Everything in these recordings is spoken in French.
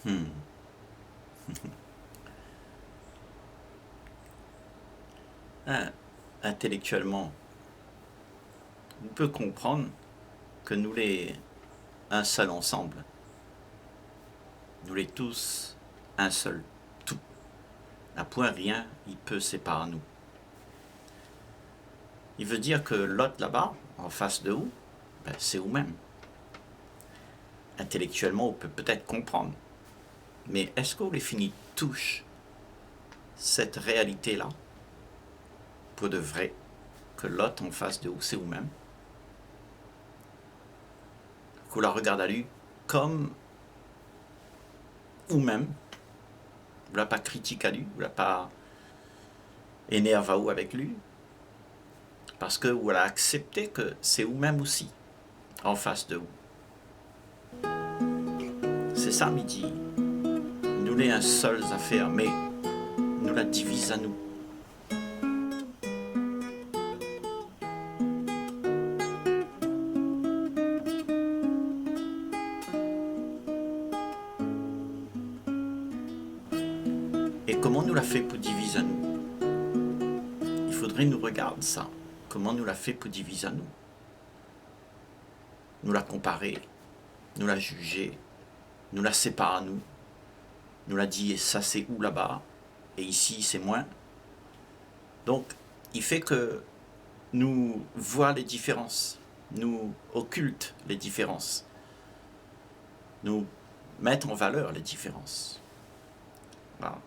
Hmm. Hein, intellectuellement, on peut comprendre que nous les un seul ensemble, nous les tous un seul tout. À point rien, il peut séparer nous. Il veut dire que l'autre là-bas, en face de vous, ben, c'est vous-même. Intellectuellement, on peut peut-être comprendre. Mais est-ce qu'on les finit touche cette réalité-là, pour de vrai, que l'autre en face de vous, c'est vous-même? Qu'on la regarde à lui comme vous-même, vous la pas critique à lui, vous la pas énerve à vous avec lui, parce que vous la accepté que c'est vous-même aussi, en face de vous. C'est ça, midi. Nous les un seul affaire, mais nous la divise à nous. Et comment nous l'a fait pour diviser à nous? Il faudrait nous regarder ça. Comment nous l'a fait pour diviser à nous? Nous la comparer, nous la juger, nous la séparer à nous la dit ça c'est où là-bas, et ici c'est moins. Donc, il fait que nous voit les différences, nous occulte les différences, nous mettre en valeur les différences. Voilà.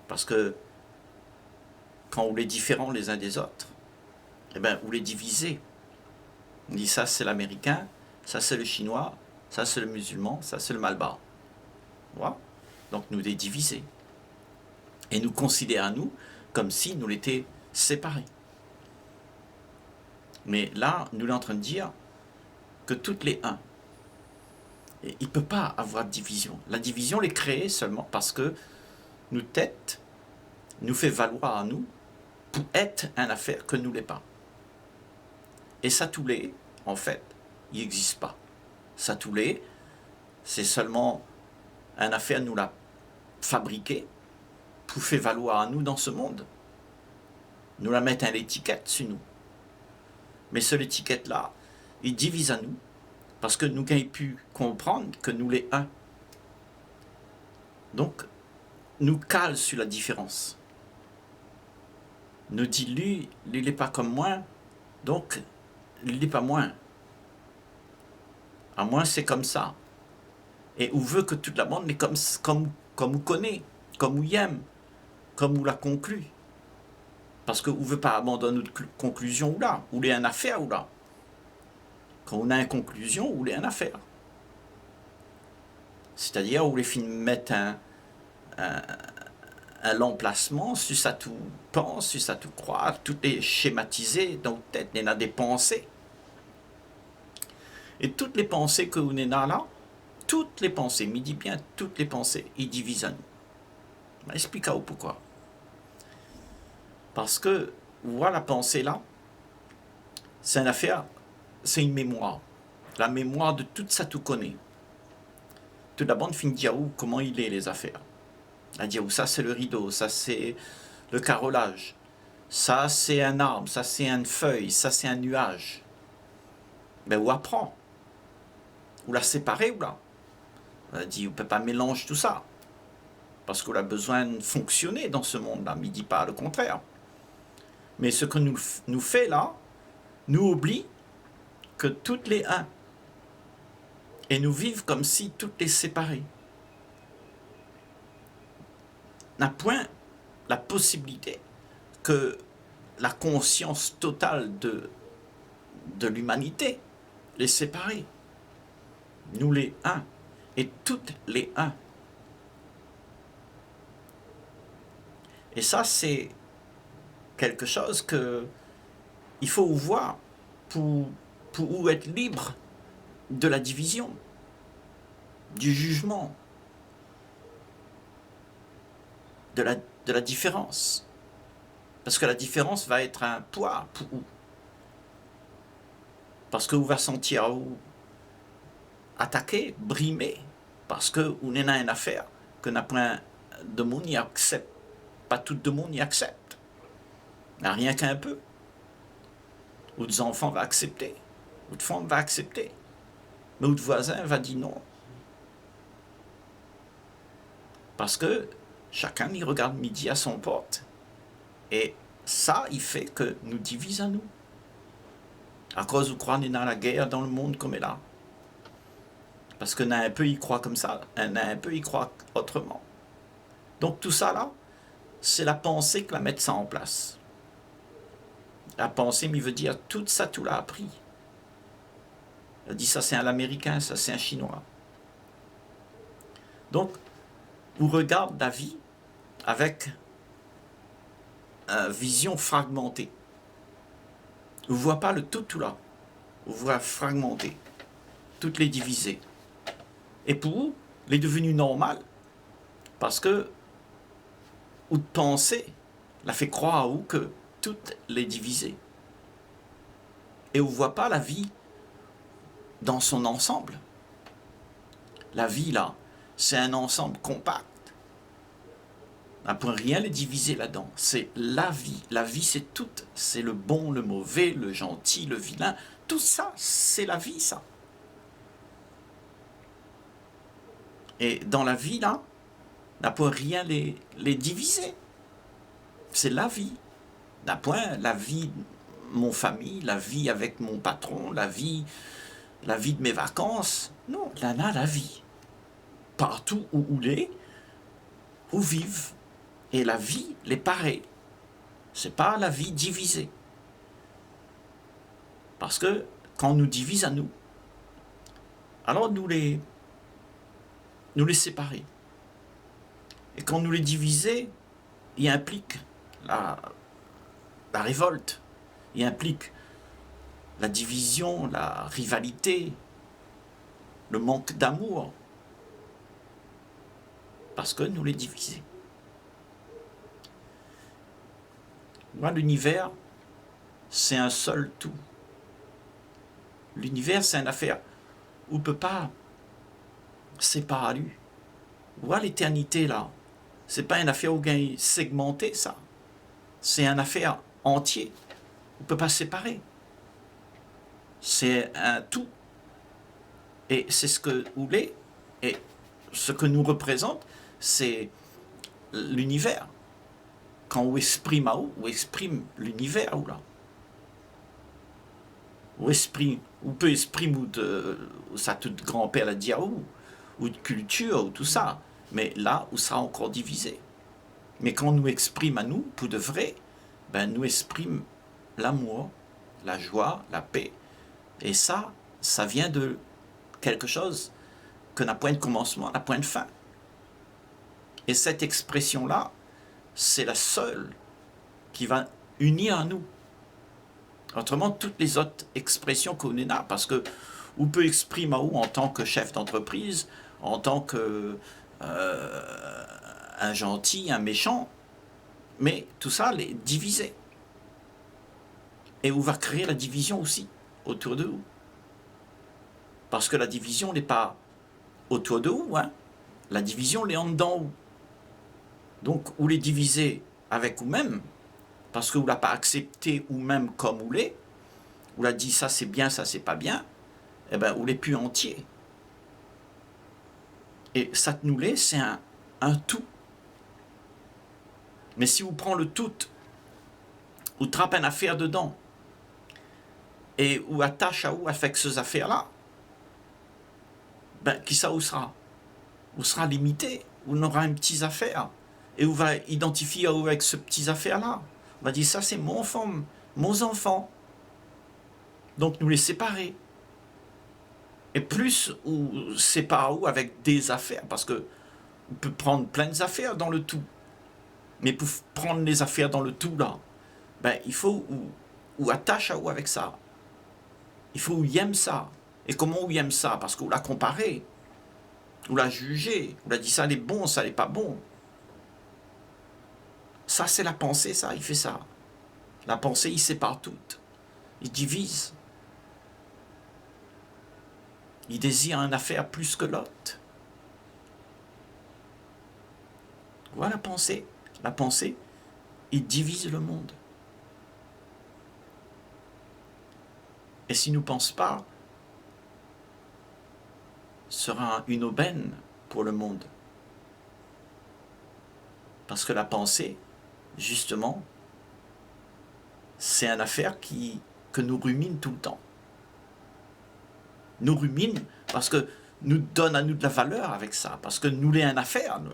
Parce que quand on est différents les uns des autres, eh ben, on les divisez. On dit ça c'est l'américain, ça c'est le chinois, ça c'est le musulman, ça c'est le malbar. Voilà. Donc nous les diviser. Et nous considérons nous comme si nous l'étions séparés. Mais là, nous sommes en train de dire que toutes les uns, et il ne peut pas avoir de division. La division est créée seulement parce que nous tête nous fait valoir à nous pour être une affaire que nous l'est pas. Et ça tous les, en fait, il n'existe pas. Ça tous les, c'est seulement une affaire nous l'a fabriquée pour faire valoir à nous dans ce monde. Nous la mettre une étiquette sur nous. Mais cette étiquette-là, il divise à nous parce que nous avons pu comprendre que nous les un. Donc, nous cale sur la différence. Nous dit lui, il n'est pas comme moi, donc il n'est pas moins. À moins c'est comme ça. Et on veut que toute la monde est comme vous connaît, comme vous aime, comme vous l'a conclu. Parce que vous ne veut pas abandonner notre conclusion ou là, ou les une affaire ou là. Quand on a une conclusion, ou les une affaire. C'est-à-dire, où les films mettent un l'emplacement, si ça tout pense, si ça tout croit, tout est schématisé dans votre tête, il y a des pensées. Et toutes les pensées que vous avez là, toutes les pensées, me dit bien toutes les pensées, ils divisent à nous. Expliquez-vous pourquoi. Parce que, voilà la pensée là, c'est une affaire, c'est une mémoire. La mémoire de tout ça tout connaît. Tout d'abord, on finit de dire comment il est les affaires. À dire ça c'est le rideau, ça c'est le carrelage, ça c'est un arbre, ça c'est une feuille, ça c'est un nuage. Ben on apprend, ou la séparer ou là. On dit on peut pas mélanger tout ça, parce qu'on a besoin de fonctionner dans ce monde-là, mais il dit pas le contraire. Mais ce que nous fait là, nous oublie que toutes les uns, et nous vivons comme si toutes les séparées. N'a point la possibilité que la conscience totale de l'humanité les séparer. Nous les uns, et toutes les uns. Et ça, c'est quelque chose que il faut voir pour être libre de la division, du jugement, de la différence. Parce que la différence va être un poids pour vous. Parce que vous va sentir vous attaqué, brimé, Parce que on est dans une affaire que n'a point de monde y accepte. Pas tout le monde y accepte. Rien qu'un peu. Ou des enfants vont accepter. Ou de femmes vont accepter. Mais ou de voisin va dire non. Parce que chacun y regarde midi à son porte. Et ça, il fait que nous divise à nous. À cause où croit dans la guerre dans le monde comme est là. Parce que un peu y croit comme ça, un peu y croit autrement. Donc tout ça là, c'est la pensée que va mettre ça en place. La pensée, mais veut dire tout ça, tout l'a appris. Elle dit ça c'est un américain, ça c'est un chinois. Donc, on regarde la vie avec une vision fragmentée. On ne voit pas le tout là. On voit fragmenté, toutes les divisées. Et pour vous, il est devenu normal parce que ou de penser l'a fait croire à vous que toutes les divisées. Et on ne voit pas la vie dans son ensemble. La vie, là, c'est un ensemble compact. On ne peut rien les diviser là-dedans. C'est la vie. La vie, c'est tout. C'est le bon, le mauvais, le gentil, le vilain. Tout ça, c'est la vie, ça. Et dans la vie, là, on ne peut rien les diviser. C'est la vie. D'un point, la vie de mon famille, la vie avec mon patron, la vie de mes vacances. Non, là, la vie. Partout où on est, où vivent. Et la vie, les pareil. C'est pas la vie divisée. Parce que quand on nous divise à nous, alors nous les séparer. Et quand nous les diviser, il implique la révolte, il implique la division, la rivalité, le manque d'amour, parce que nous les diviser. Moi, l'univers, c'est un seul tout. L'univers, c'est une affaire où on ne peut pas séparer lui. Voilà l'éternité, là. C'est pas une affaire où on gagne segmenté, ça. C'est une affaire entière. On ne peut pas séparer. C'est un tout. Et c'est ce que vous voulez. Et ce que nous représente, c'est l'univers. Quand on exprime à où, on exprime l'univers ou là. On peut exprimer ou ça tout grand-père l'a dit ou de culture ou tout ça. Mais là, où sera encore divisé. Mais quand on nous exprime à nous, pour de vrai, ben nous exprime l'amour, la joie, la paix. Et ça vient de quelque chose que n'a point de commencement, n'a point de fin. Et cette expression-là, c'est la seule qui va unir à nous. Autrement, toutes les autres expressions qu'on a, parce que on peut exprimer à où en tant que chef d'entreprise, en tant que un gentil, un méchant, mais tout ça, les diviser. Et on va créer la division aussi, autour de vous. Parce que la division n'est pas autour de vous, hein. La division, elle est en dedans vous. Donc, vous les divisez avec vous-même, parce que vous ne l'avez pas accepté vous-même comme vous l'êtes, vous l'avez dit ça c'est bien, ça c'est pas bien, eh bien, vous l'êtes plus entier. Et ça nous l'est, c'est un tout. Mais si vous prenez le tout, vous trappez une affaire dedans, et vous attache à vous avec ces affaires-là, ben, qui ça vous sera? Vous sera limité, vous n'aurez une petite affaire, et vous va identifier à vous avec ce petit affaire-là. On va dire ça c'est mon femme, mon enfant. Donc nous les séparer. Et plus ou sépare ou avec des affaires, parce que on peut prendre plein d'affaires dans le tout. Mais pour prendre les affaires dans le tout là, ben il faut ou attache à ou avec ça. Il faut ou aime ça. Et comment ou aime ça? Parce qu'on l'a comparé, on l'a jugé, on l'a dit ça n'est bon, ça n'est pas bon. Ça c'est la pensée, ça, il fait ça. La pensée, il sépare tout. Il divise. Il désire une affaire plus que l'autre. Voilà la pensée. La pensée, il divise le monde. Et s'il ne nous pense pas, sera une aubaine pour le monde. Parce que la pensée, justement, c'est une affaire que nous rumine tout le temps. Nous rumine parce que nous donne à nous de la valeur avec ça, parce que nous l'est une affaire. Nous.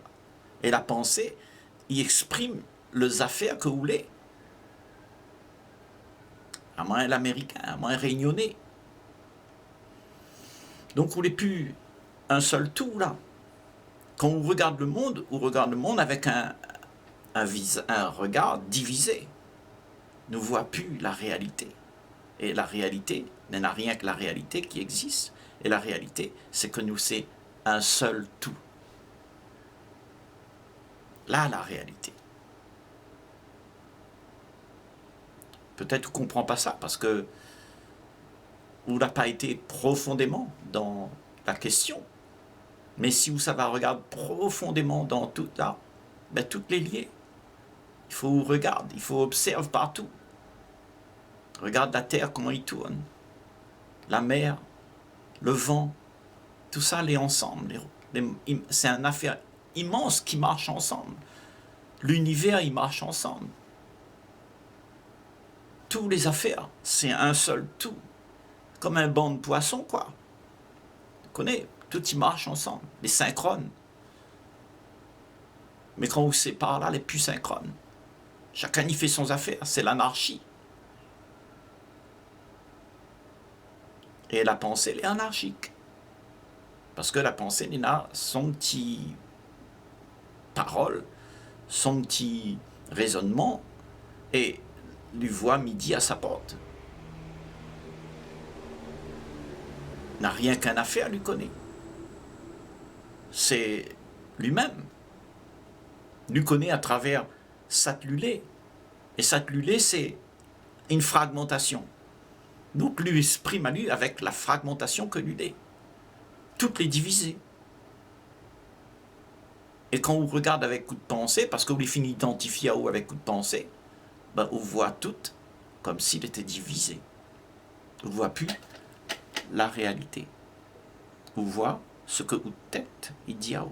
Et la pensée, il exprime les affaires que vous voulez. À moins l'américain, à moins réunionnais. Donc vous voulez plus un seul tout là. Quand on regarde le monde avec un regard divisé. Ne voit plus la réalité. Et la réalité n'a rien que la réalité qui existe. Et la réalité, c'est que nous, c'est un seul tout. Là, la réalité. Peut-être qu'on ne comprend pas ça parce que vous n'a pas été profondément dans la question. Mais si vous savez regarder profondément dans tout là, ben, toutes les liées. Il faut regarder, il faut observer partout. Regarde la terre, comment il tourne. La mer, le vent, tout ça, les ensemble. C'est une affaire immense qui marche ensemble. L'univers, il marche ensemble. Toutes les affaires, c'est un seul tout. Comme un banc de poissons, quoi. Tu connais, tout y marche ensemble. Les synchrones. Mais quand vous séparez là, les plus synchrones. Chacun y fait son affaire. C'est l'anarchie. Et la pensée, elle est anarchique. Parce que la pensée, elle a son petit parole, son petit raisonnement, et lui voit midi à sa porte. N'a rien qu'un affaire, lui connaît. C'est lui-même. Lui connaît à travers Satlulé. Et Satlulé, c'est une fragmentation. Donc lui exprime à lui avec la fragmentation que lui est. Toutes les divisées. Et quand on regarde avec coup de pensée, parce qu'on les finit d'identifier à où avec coup de pensée, ben on voit toutes comme s'il était divisé. On ne voit plus la réalité. On voit ce que ou tête il dit à où.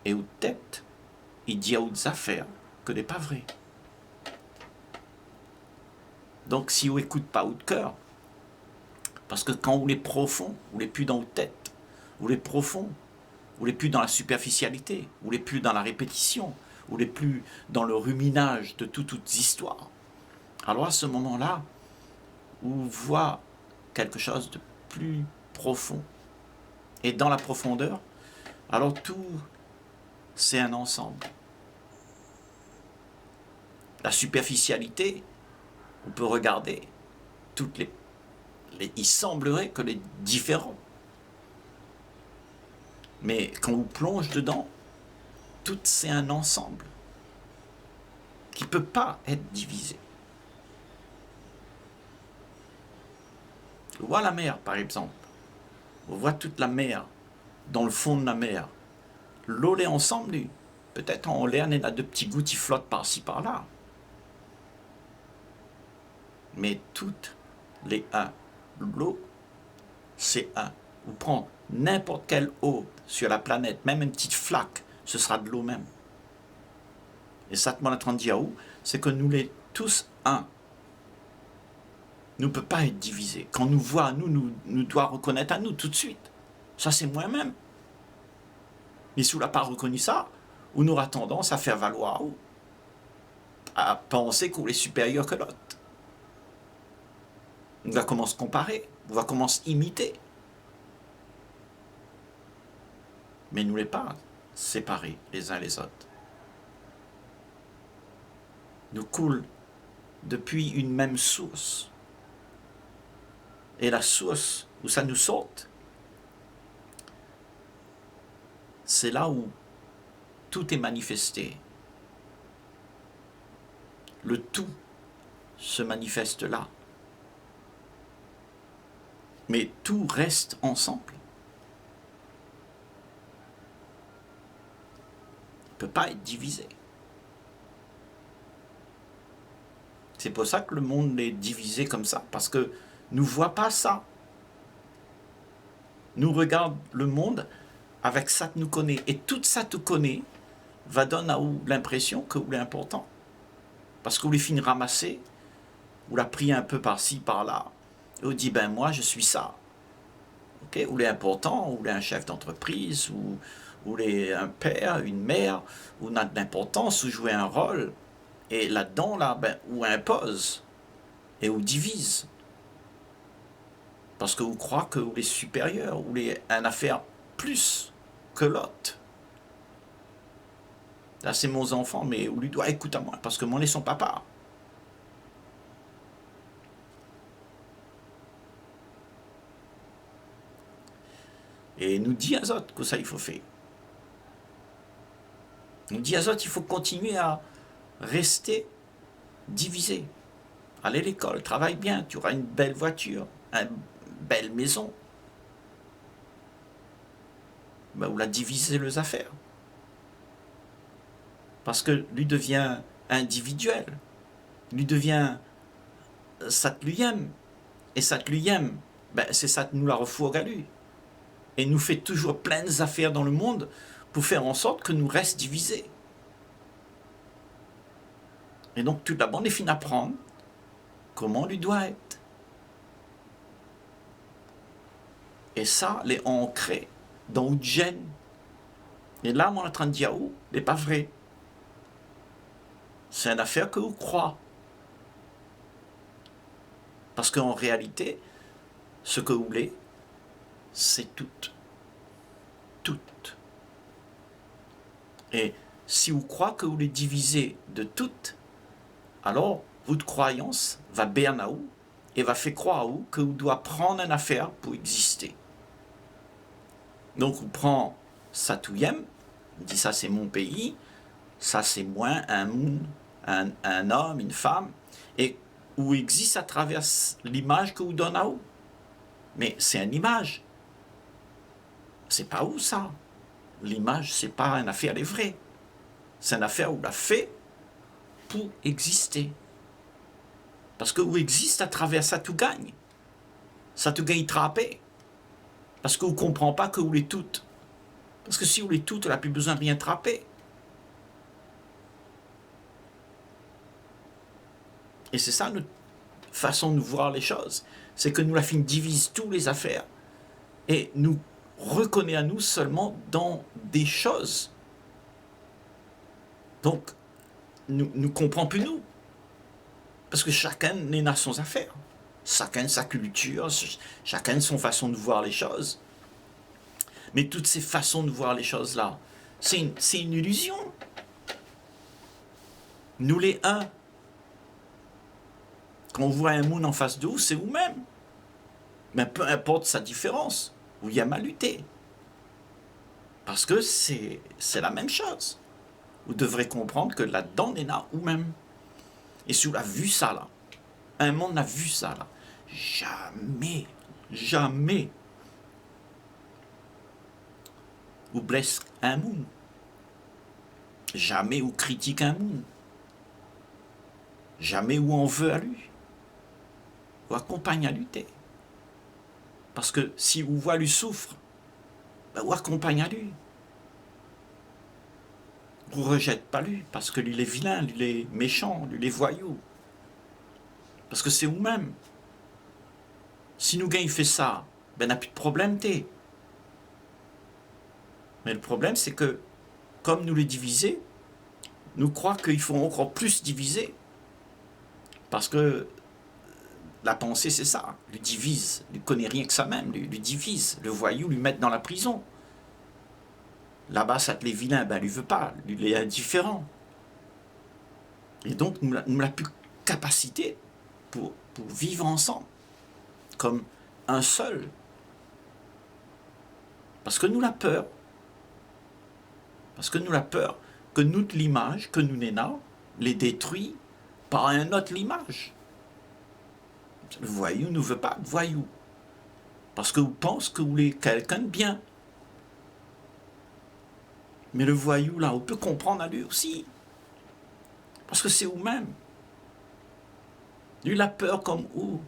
Et ou tête il dit à où des affaires que n'est pas vrai. Donc si on écoute pas ou de cœur, parce que quand on est profond, on n'est plus dans la tête, on est profond, on n'est plus dans la superficialité, on n'est plus dans la répétition, on n'est plus dans le ruminage de toutes les histoires. Alors à ce moment-là, on voit quelque chose de plus profond. Et dans la profondeur, alors tout, c'est un ensemble. La superficialité, on peut regarder toutes il semblerait que les différents. Mais quand on plonge dedans, tout c'est un ensemble qui ne peut pas être divisé. On voit la mer, par exemple. On voit toute la mer, dans le fond de la mer. L'eau est ensemble, lui. Peut-être en l'air, il y a deux petits gouttes qui flottent par-ci, par-là. Mais toutes les un. L'eau, c'est un. Vous prenez n'importe quelle eau sur la planète, même une petite flaque, ce sera de l'eau même. Et ça, mon train de dire où, c'est que nous les tous un. Nous ne peut pas être divisé. Quand nous voit à nous doit reconnaître à nous tout de suite. Ça, c'est moi-même. Mais si on n'a pas reconnu ça, on aura tendance à faire valoir, à penser qu'on est supérieur que l'autre. On va commencer à comparer, on va commencer à imiter. Mais nous ne les pas séparés les uns les autres. Nous coulons depuis une même source. Et la source où ça nous saute, c'est là où tout est manifesté. Le tout se manifeste là. Mais tout reste ensemble. ne peut pas être divisé. C'est pour ça que le monde est divisé comme ça, parce que nous ne voit pas ça. Nous regarde le monde avec ça que nous connaît. Et tout ça que nous connaît va donner à vous l'impression que vous êtes important. Parce que vous les finissez ramasser, vous la priez un peu par-ci, par-là, et vous dites, ben moi je suis ça. Okay? Vous êtes important, vous êtes un chef d'entreprise, ou vous êtes un père, une mère, vous avez de l'importance, vous jouez un rôle. Et là-dedans, là, ben, vous impose et vous divise. Parce que vous croyez que vous êtes supérieur, vous êtes une affaire plus que l'autre. Là, c'est mon enfant, mais on lui doit écouter à moi, parce que moi, est son papa. Et nous dit à autres que ça, il faut faire. Nous dit à autres, il faut continuer à rester divisé. Allez à l'école, travaille bien, tu auras une belle voiture, une belle maison. Ben, vous la divisez les affaires. Parce que lui devient individuel. Lui devient ça que lui aime. Et ça que lui aime, ben, c'est ça que nous la refourgue à lui. Et nous fait toujours plein d'affaires dans le monde pour faire en sorte que nous restent divisés. Et donc tout d'abord, on est fini d'apprendre comment lui doit être. Et ça, les ancré dans notre gène. Et là, on est en train de dire, oh, n'est pas vrai. C'est une affaire que vous croyez. Parce qu'en réalité, ce que vous voulez, c'est tout. Tout. Et si vous croyez que vous les divisez de tout, alors votre croyance va berner à vous et va faire croire à vous que vous devez prendre une affaire pour exister. Donc vous prenez ça tout yem, vous dites ça c'est mon pays, ça c'est moi, un monde, un homme, une femme, et où existe à travers l'image que vous donne à vous. Mais c'est une image. C'est pas où ça. L'image, c'est pas une affaire des vrais. C'est une affaire où la fait pour exister. Parce que où existe à travers ça tout gagne. Ça tout gagne trapé. Parce que vous ne comprenez pas que vous les toutes. Parce que si vous les toutes, on n'a plus besoin de rien trapper. Et c'est ça notre façon de voir les choses. C'est que nous la fin divise toutes les affaires et nous reconnaît à nous seulement dans des choses. Donc, nous ne comprenons plus nous. Parce que chacun n'est à son affaire. Chacun sa culture, chacun son façon de voir les choses. Mais toutes ces façons de voir les choses-là, c'est une illusion. Nous les uns. Quand on voit un monde en face de vous, c'est vous-même. Mais peu importe sa différence, vous y a mal lutter. Parce que c'est la même chose. Vous devrez comprendre que là-dedans, on est là vous-même. Et si vous avez vu ça là, un monde a vu ça là, jamais, vous blesse un monde. Jamais vous critique un monde. Jamais vous en veut à lui. Vous accompagne à lutter. Parce que si vous voyez lui souffre, ben vous accompagne à lui. Vous ne rejettez pas lui, parce que lui il est vilain, lui il est méchant, lui il est voyou. Parce que c'est vous-même. Si nous gagnons fait ça, ben n'a plus de problème, t'es. Mais le problème, c'est que, comme nous les diviser, nous croyons qu'il faut encore plus diviser. Parce que la pensée, c'est ça. Lui divise. Lui connaît rien que ça même. Lui divise. Le voyou, lui mettre dans la prison. Là-bas, ça te les vilains, ben lui veut pas. Lui, il est indifférent. Et donc, nous n'avons plus capacité pour vivre ensemble. Comme un seul. Parce que nous la peur. Parce que nous la peur que nous, l'image que nous n'ayons, les détruit par un autre l'image. Le voyou ne veut pas de voyou. Parce que vous pensez que vous êtes quelqu'un de bien. Mais le voyou, là, on peut comprendre à lui aussi. Parce que c'est vous-même. Lui, il a peur comme où.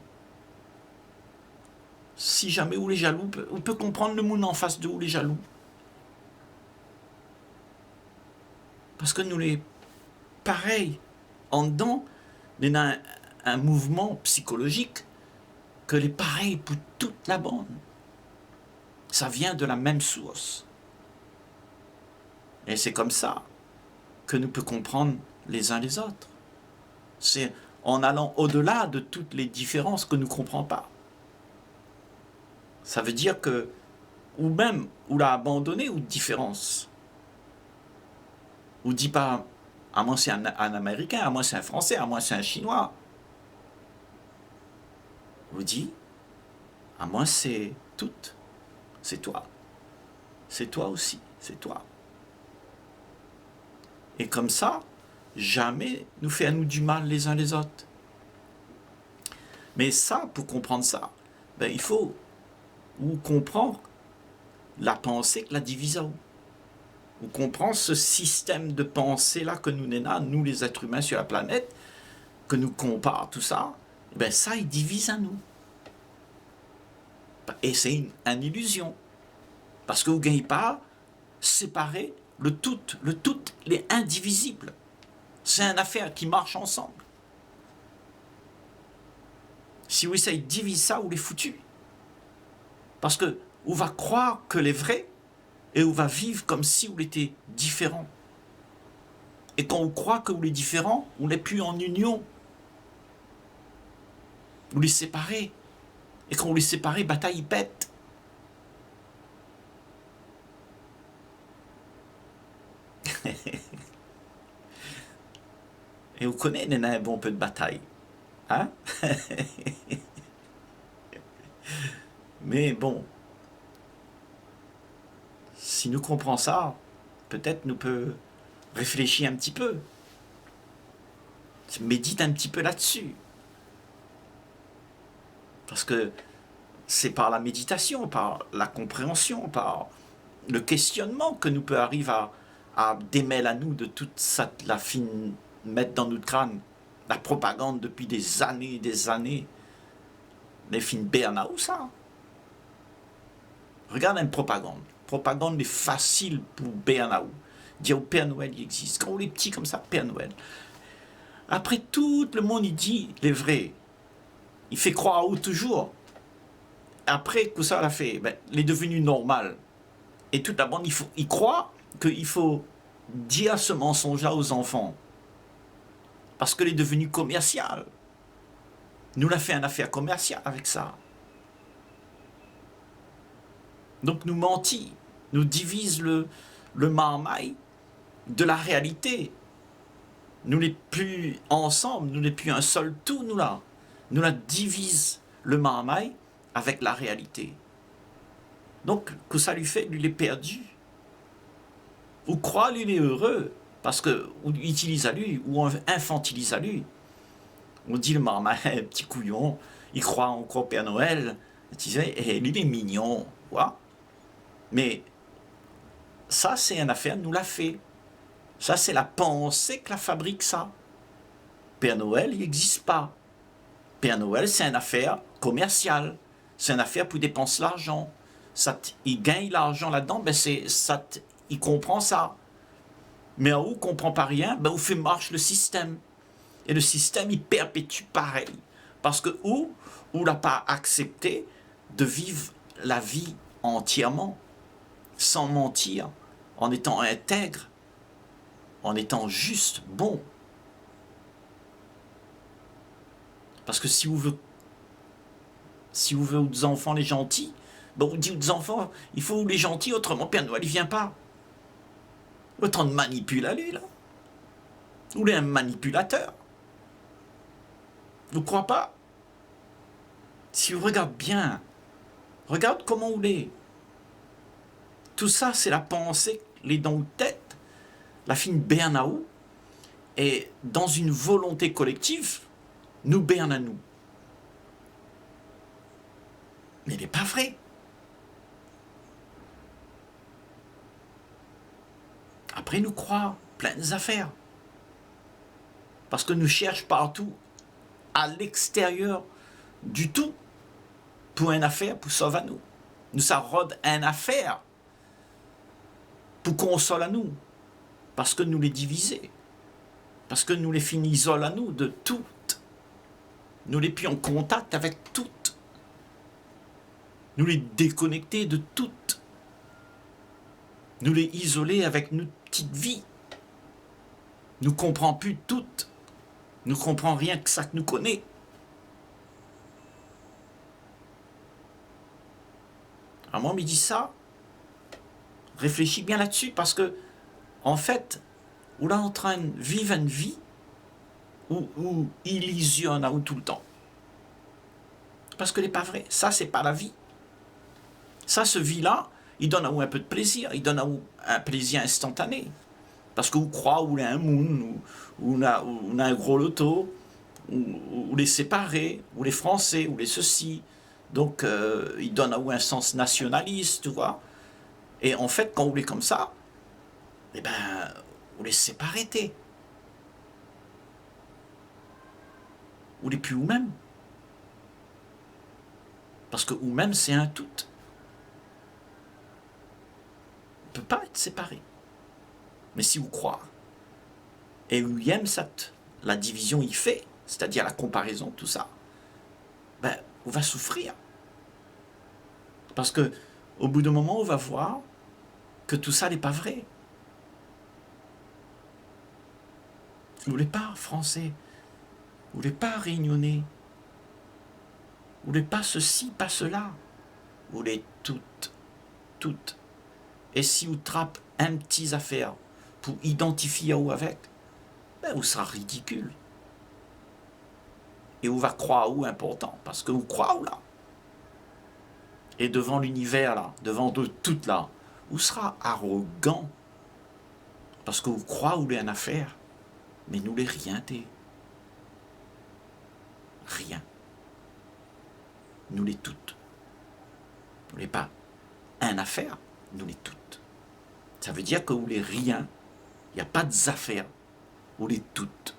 Si jamais où les jaloux, on peut comprendre le monde en face de où les jaloux. Parce que nous, les pareils, en dedans, il y a un mouvement psychologique que les pareils pour toute la bande. Ça vient de la même source. Et c'est comme ça que nous pouvons comprendre les uns les autres. C'est en allant au-delà de toutes les différences que nous ne comprenons pas. Ça veut dire que, ou même, ou l'a abandonné, ou différence. Ou dit pas, à moi c'est un Américain, à moi c'est un Français, à moi c'est un Chinois. Ou dit, à moi c'est tout, c'est toi. C'est toi aussi, c'est toi. Et comme ça, jamais nous fait à nous du mal les uns les autres. Mais ça, pour comprendre ça, ben, il faut ou comprendre la pensée que la divise à où. Ou comprendre ce système de pensée-là que nous n'avons, nous les êtres humains sur la planète, que nous compare tout ça, ben ça, il divise à nous. Et c'est une illusion. Parce que vous ne gagnez pas séparer le tout, les indivisibles. C'est une affaire qui marche ensemble. Si vous essayez de diviser ça, vous les foutu. Parce que on va croire que les vrais et on va vivre comme si on était différent. Et quand on croit que vous êtes différent, on n'est plus en union. Vous les séparez. Et quand vous les séparez, bataille pète. Et vous connaissez un bon peu de bataille. Hein? Mais bon, si nous comprenons ça, peut-être nous peut réfléchir un petit peu. Médite un petit peu là-dessus. Parce que c'est par la méditation, par la compréhension, par le questionnement que nous peut arriver à démêler à nous de toute cette, la fine mettre dans notre crâne. La propagande depuis des années et des années. Les fines Bernard ou ça. Regarde une propagande. Propagande est facile pour Bernard. Dire au Père Noël il existe. Quand on est petit comme ça, Père Noël. Après tout le monde il dit les vrais. Il fait croire à eux toujours. Après que ça l'a fait, ben, il est devenu normal. Et toute la bande, il croit qu'il faut dire ce mensonge-là aux enfants. Parce qu'il est devenu commercial. Nous l'a fait une affaire commerciale avec ça. Donc nous mentit, nous divise le marmaille de la réalité. Nous n'est plus ensemble, nous n'est plus un seul tout, nous là. Nous la divise le marmaille avec la réalité. Donc, que ça lui fait, lui, il est perdu. Ou croit, lui, il est heureux, parce que, ou utilise à lui, ou infantilise à lui. On dit le marmaille, petit couillon, il croit encore au Père Noël, et lui, il est mignon, quoi. Mais ça, c'est une affaire, nous l'a fait. Ça, c'est la pensée que la fabrique, ça. Père Noël, il n'existe pas. Père Noël, c'est une affaire commerciale. C'est une affaire pour dépenser l'argent. Il gagne l'argent là-dedans, ben il comprend ça. Mais à où il ne comprend pas rien, ben où fait marche le système. Et le système, il perpétue pareil. Parce que où n'a pas accepté de vivre la vie entièrement, sans mentir, en étant intègre, en étant juste, bon. Parce que si vous voulez aux enfants les gentils, ben vous dites aux enfants, il faut les gentils, autrement Père Noël, il vient pas. Autant de manipule à lui, là. Ou il est un manipulateur. Vous ne croyez pas? Si vous regardez bien, regarde comment on est. Tout ça, c'est la pensée, les dents de tête, la fine Bernaou, et dans une volonté collective, nous berne à nous. Mais il n'est pas vrai. après nous croire pleines affaires. Parce que nous cherchons partout, à l'extérieur du tout, pour une affaire, pour sauver à nous. Nous ça rôde une affaire pour console à nous. Parce que nous les diviser. Parce que nous les finissons à nous de toutes. Nous les plus en contact avec toutes. Nous les déconnecter de toutes. Nous les isoler avec notre petite vie. Nous ne comprenons plus toutes. Nous ne comprenons rien que ça que nous connaît. Alors moi, on me dit ça, réfléchis bien là-dessus, parce que, en fait, on est en train de vivre une vie où illusionne à tout le temps. Parce que ce n'est pas vrai. Ça, c'est pas la vie. Ça, ce vie-là, il donne à vous un peu de plaisir. Il donne à vous un plaisir instantané. Parce que vous croyez ou un moon, ou on a un gros loto, ou les séparés, ou les Français, ou les ceci. Donc, il donne à vous un sens nationaliste, tu vois. Et en fait, quand vous êtes comme ça, eh ben, vous les séparez. Vous les plus vous-même. Parce que vous-même, c'est un tout. On ne peut pas être séparé. Mais si vous croyez, et vous aimez la division il fait, c'est-à-dire la comparaison, tout ça, ben, on va souffrir. Parce que au bout d'un moment, on va voir que tout ça n'est pas vrai. Vous ne voulez pas français, vous ne voulez pas réunionnais, vous ne voulez pas ceci, pas cela, vous voulez toutes. Et si vous trappez un petit affaire pour identifier où avec, ben vous sera ridicule. Et vous va croire où important, parce que vous croyez là. Et devant l'univers là, devant tout là, vous sera arrogant. Parce que vous croyez où il y a une affaire, mais nous les rien t'es. Rien. Nous les toutes. Nous les pas une affaire, nous les toutes. Ça veut dire que vous les rien, il n'y a pas d'affaires, vous les toutes.